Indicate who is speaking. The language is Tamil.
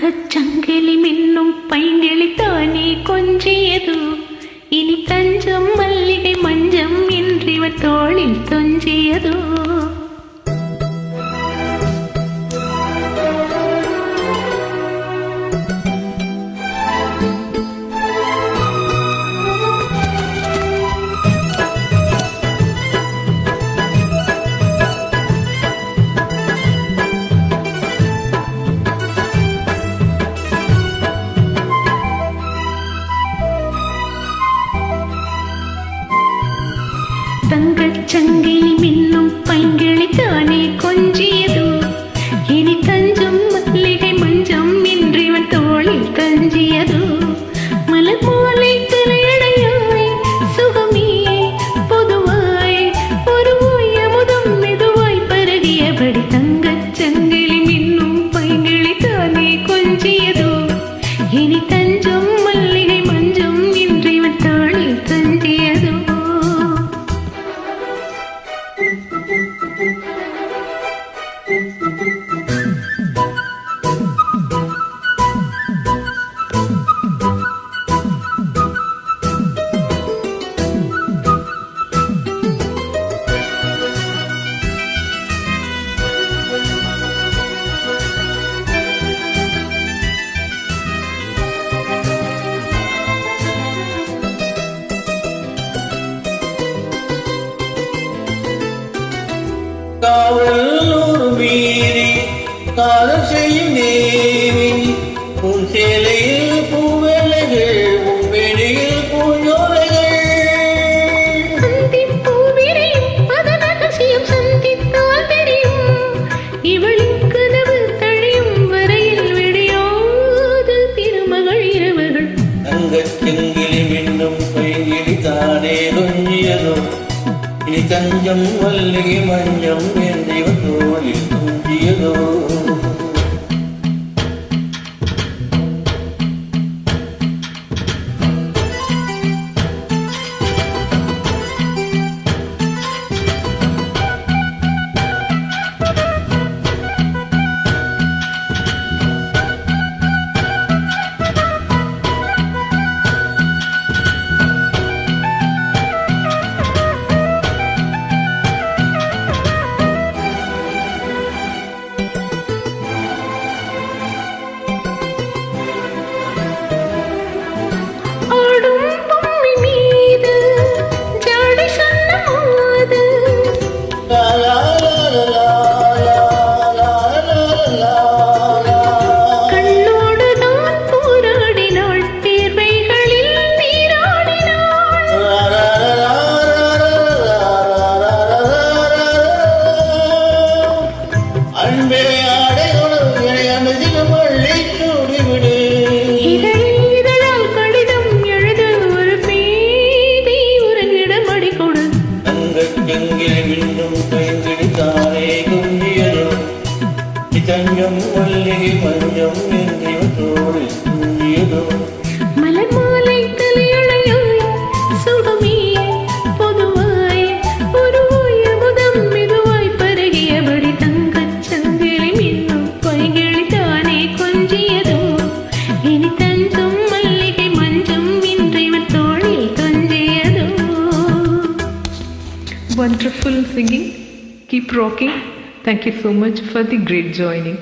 Speaker 1: தங்கச் சங்கிலி மின்னும் பைங்கிளி தானே கொஞ்சியது. இனி தஞ்சம் மல்லிகை மஞ்சம் என்றிவர் தோளில் தொஞ்சியதோ. தங்கச் சங்கிலி மின்னும் பைங்கிளி தானே கொஞ்சியது. இனி தஞ்சம் மல்லிகை மஞ்சம் என்றிவன் தோளில் தஞ்சியது. மலர் மாலை தலையடையாய் சுகமே பொதுவாய் ஒரு அமுதம் மெதுவாய் பருகியபடி தங்கச் சங்கிலி மின்னும் பைங்கிளி தானே கொஞ்சியது. இனி தஞ்சம் மல்லிகை மஞ்சம் என்றிவன் தோளில் தஞ்சியது.
Speaker 2: காவல் மீறி காதல் செய்யும் தேவி உன் சேலையில் பூவேலைகள் உன் வேலையில் பூஞ்சோலைகள்
Speaker 1: சந்தித்தால் தெரியும் இவளின் கதவு தழியும் வரையில் விடையாது திருமகள் இரவுகள்.
Speaker 2: தங்கச் செங்கிலி மின்னும் பைங்கிலி தானே கொஞ்சியதும் இனி தஞ்சம் மல்லிகை மஞ்சம் என்றிவ தோளில் துஞ்சியதோ. தஞ்சம் மல்லிகை மஞ்சம் என்றிவ தோளில் துஞ்சியதோ.
Speaker 1: மலர் மாலை தலையடையாய் சுகமே பொதுவாய் ஒரு அமுதம் மெதுவாய் பருகியபடி தங்கச் சங்கிலி மின்னும் பைங்கிளி தானே கொஞ்சியதோ. இனி தஞ்சம் மல்லிகை மஞ்சம் என்றிவன் தோளில் தொஞ்சியதோ.
Speaker 3: Wonderful singing. Keep rocking. Thank you so much for the great joining.